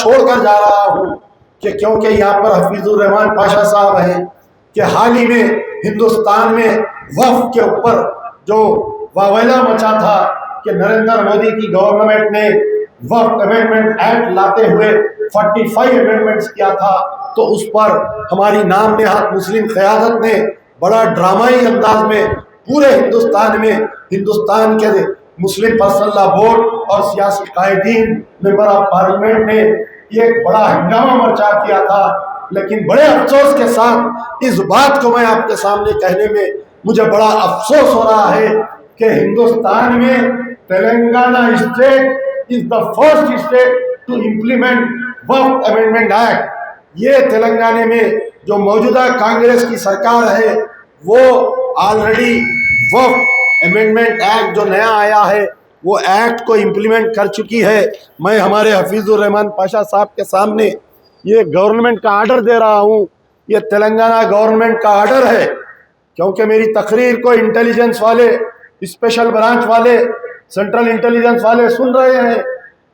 छोड़कर जा रहा हूँ कि क्योंकि यहाँ पर हफीजुर रहमान पाशा साहब हैं कि हाल ही में हिंदुस्तान में वक्फ के ऊपर जो वावैला मचा था कि नरेंद्र मोदी की गवर्नमेंट ने वक्फ अमेंडमेंट एक्ट लाते हुए 45 अमेंडमेंट्स किया था, तो उस पर हमारी नाम नेहात मुस्लिम क़यादत ने बड़ा ड्रामाई अंदाज में पूरे हिंदुस्तान में हिंदुस्तान के मुस्लिम पर्सनल लॉ बोर्ड और सियासी कायदीन मेंबर ऑफ पार्लियामेंट ने एक बड़ा हंगामा मचा किया था। लेकिन बड़े अफसोस के साथ इस बात को मैं आपके सामने कहने में मुझे बड़ा अफसोस हो रहा है कि हिंदुस्तान में Telangana state is the first state to implement Waqf amendment act. ये तेलंगाना में जो मौजूदा कांग्रेस की सरकार है वो ऑलरेडी वक्फ अमेंडमेंट एक्ट जो नया आया है वो एक्ट को इम्प्लीमेंट कर चुकी है। मैं हमारे हफीजुर रहमान पाशा साहब के सामने ये गवर्नमेंट का आर्डर दे रहा हूँ, ये तेलंगाना गवर्नमेंट का आर्डर है, क्योंकि मेरी तकरीर को इंटेलिजेंस वाले, स्पेशल ब्रांच वाले, सेंट्रल इंटेलिजेंस वाले सुन रहे हैं,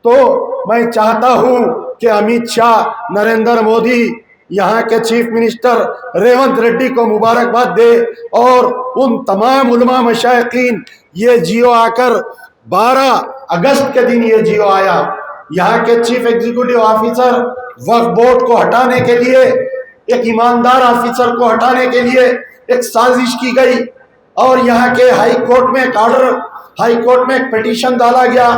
तो मैं चाहता हूँ कि अमित शाह, नरेंद्र मोदी, यहाँ के चीफ मिनिस्टर रेवंत रेड्डी को मुबारकबाद दे और उन तमाम उलमा मशाइखीन, ये जियो आकर 12 अगस्त के दिन ये जियो आया, यहाँ के चीफ एग्जीक्यूटिव ऑफिसर वक्फ बोर्ड को हटाने के लिए, एक ईमानदार ऑफिसर को हटाने के लिए एक साजिश की गई और यहाँ के हाई कोर्ट में एक ऑर्डर, हाई कोर्ट में एक पिटीशन डाला गया।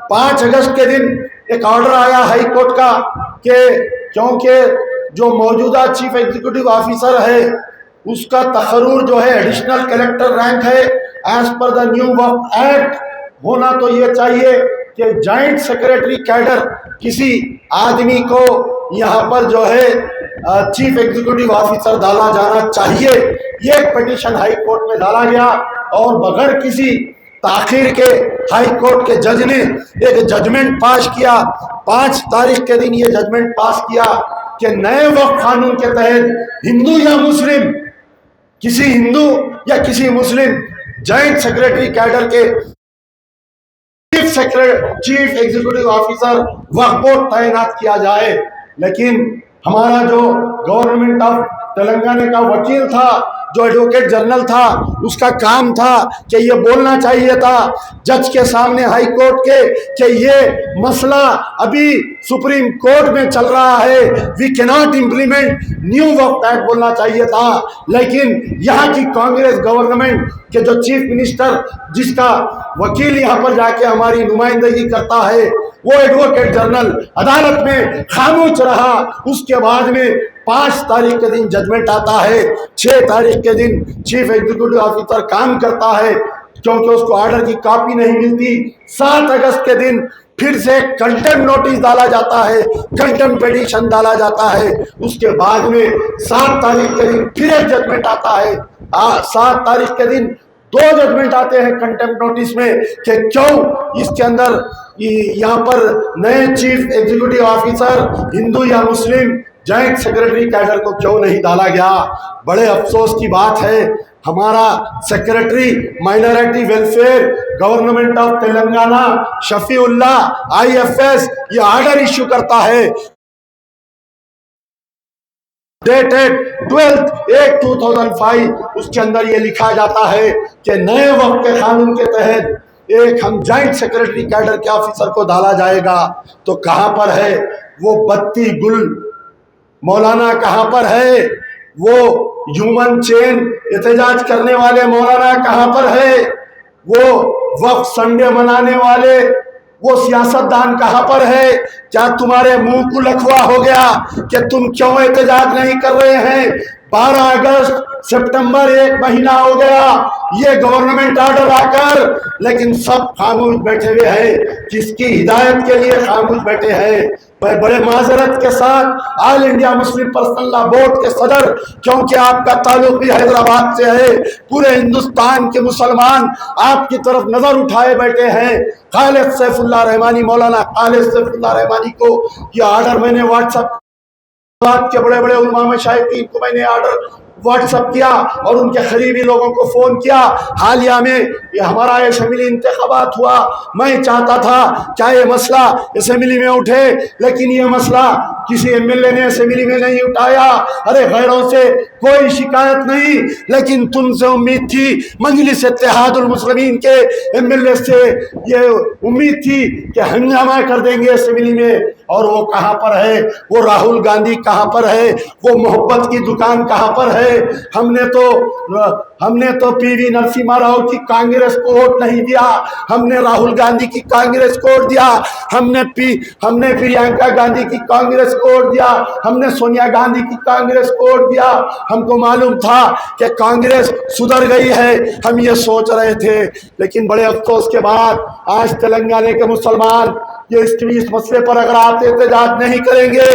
5 अगस्त के दिन एक ऑर्डर आया हाई कोर्ट का कि क्योंकि जो मौजूदा चीफ एग्जीक्यूटिव ऑफिसर है उसका तकर्रुर जो है एडिशनल कलेक्टर रैंक है, as per the new Waqf act होना तो ये चाहिए कि जॉइंट सेक्रेटरी कैडर किसी आदमी को यहाँ पर जो है चीफ एग्जीक्यूटिव ऑफिसर डाला जाना चाहिए। ये एक पिटीशन हाई कोर्ट में डाला गया और बगैर किसी ताखिर के हाई कोर्ट के जज ने एक जजमेंट पास किया। 5 तारीख के दिन ये जजमेंट पास किया कि नए वक्फ कानून के तहत हिंदू या मुस्लिम, किसी हिंदू या किसी मुस्लिम जॉइंट सेक्रेटरी कैडर के चीफ एग्जीक्यूटिव ऑफिसर वक्फ बोर्ड तैनात किया जाए। लेकिन हमारा जो गवर्नमेंट ऑफ तेलंगाना का वकील था, जो एडवोकेट जनरल था, उसका काम था कि ये बोलना चाहिए था जज के सामने हाई कोर्ट के कि ये मसला अभी सुप्रीम कोर्ट में चल रहा है, we can not implement new Waqf act बोलना चाहिए था। लेकिन यहाँ की कांग्रेस गवर्नमेंट के जो चीफ मिनिस्टर, जिसका वकील यहाँ पर जाके हमारी नुमाइंदगी करता है, वो एडवोकेट जनरल अदालत में खामोश रहा। उसके बाद में 5 तारीख के दिन जजमेंट आता है, 6 तारीख के दिन चीफ एग्जीक्यूटिव ऑफिसर काम करता है क्योंकि उसको ऑर्डर की कॉपी नहीं मिलती। 7 अगस्त के दिन फिर से कंटेम्प्ट नोटिस डाला जाता है, कंटेम्प्ट पिटीशन डाला जाता है। उसके बाद में 7 तारीख के दिन फिर एक जजमेंट आता है। 7 तारीख के दिन 2 जजमेंट आते हैं कंटेम्प्ट नोटिस में कि क्यों इसके अंदर यहाँ पर नए चीफ एग्जीक्यूटिव ऑफिसर हिंदू या मुस्लिम जॉइंट सेक्रेटरी कैडर को क्यों नहीं डाला गया। बड़े अफसोस की बात है, हमारा secretary minority welfare government of Telangana Shafiullah IFS ये ऑर्डर इश्यू करता है डेटेड 12/8/2005। उसके अंदर ये लिखा जाता है कि नए वक्फ के कानून के तहत एक हम जॉइंट सेक्रेटरी कैडर के ऑफिसर को डाला जाएगा। तो कहां पर है वो बत्ती गुल मौलाना, कहां पर है वो ह्यूमन चेन एहतजाज करने वाले मौलाना, कहां पर है वो वक्फ संडे मनाने वाले वो सियासतदान, कहां पर है? क्या तुम्हारे मुंह को लखवा हो गया कि तुम क्यों एहतजाज नहीं कर रहे हैं? 12 अगस्त सितंबर 1 महीना हो गया ये गवर्नमेंट ऑर्डर आकर, लेकिन सब खामोश बैठे हुए हैं। किसकी हिदायत के लिए खामोश बैठे हैं? मैं बड़े माजरत के साथ all India Muslim personal law board के सदर, क्योंकि आपका ताल्लुक भी हैदराबाद से है, पूरे हिंदुस्तान के मुसलमान आपकी तरफ नजर उठाए बैठे हैं। खालिद सैफुल्लाह रहमानी, मौलाना खालिद सैफुल्लाह रहमानी को ये ऑर्डर मैंने व्हाट्सएप के बड़े बड़े उलमा मशाइखीन को मैंने ऑर्डर व्हाट्सअप किया और उनके करीबी लोगों को फ़ोन किया। हालिया में ये हमारा असेंबली इंतखाबात हुआ, मैं चाहता था क्या ये मसला असेंबली में उठे, लेकिन ये मसला किसी एमएलए ने असेंबली में नहीं उठाया। अरे गैरों से कोई शिकायत नहीं, लेकिन तुमसे उम्मीद थी, मजलिस इत्तेहादुल मुस्लिमीन के एमएलए से ये उम्मीद थी कि हंगामा कर देंगे असेंबली में। और वो कहाँ पर है? वो राहुल गांधी कहाँ पर है? वो मोहब्बत की दुकान कहाँ पर है? हमने तो पीवी नरसिम्हा राव की कांग्रेस को वोट नहीं दिया, हमने राहुल गांधी की कांग्रेस को वोट दिया, हमने प्रियंका गांधी की कांग्रेस को वोट दिया, हमने सोनिया गांधी की कांग्रेस को वोट दिया। हमको मालूम था कि कांग्रेस सुधर गई है, हम ये सोच रहे थे। लेकिन बड़े अफसोस के बाद आज तेलंगाना के मुसलमान इस मसले पर अगर आप एहतजाज नहीं करेंगे,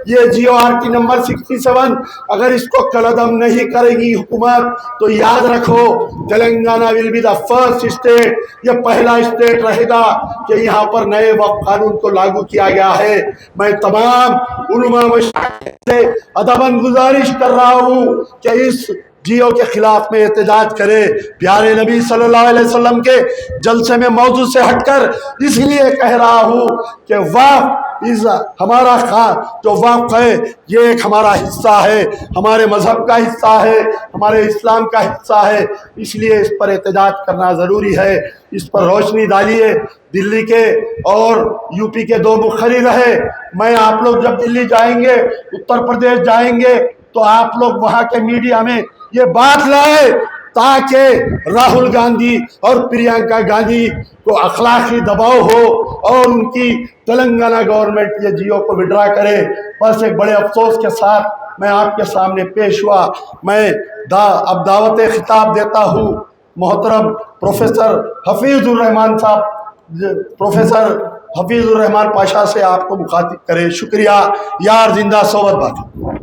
ये GORT नंबर 67 अगर इसको कलअदम नहीं करेगी हुकूमत, तो याद रखो Telangana will be the first state, ये पहला स्टेट रहेगा कि यहाँ पर नए वक्फ कानून को लागू किया गया है। मैं तमाम उलमा से अदबन गुजारिश कर रहा हूँ कि इस जियो के खिलाफ में एहतजाज करे। प्यारे नबी सल्लल्लाहु अलैहि वसल्लम के जलसे में मौजू से हटकर इसलिए कह रहा हूँ कि वक्फ इस हमारा जो वक्फ है ये एक हमारा हिस्सा है, हमारे मजहब का हिस्सा है, हमारे इस्लाम का हिस्सा है, इसलिए इस पर एहतजाज करना ज़रूरी है। इस पर रोशनी डालिए। दिल्ली के और यूपी के 2 मुखर्री रहे। मैं आप लोग जब दिल्ली जाएंगे, उत्तर प्रदेश जाएंगे, तो आप लोग वहाँ के मीडिया में ये बात लाए ताकि राहुल गांधी और प्रियंका गांधी को अखलाकी दबाव हो और उनकी तेलंगाना गवर्नमेंट ये जियो को विड्रा करे। बस एक बड़े अफसोस के साथ मैं आपके सामने पेश हुआ। मैं अब दावत खिताब देता हूँ मोहतरम प्रोफेसर हफीजुर रहमान साहब, प्रोफेसर हफीजुर रहमान पाशा से आपको मुखातिब करे। शुक्रिया। यार जिंदा सोबत बाकी।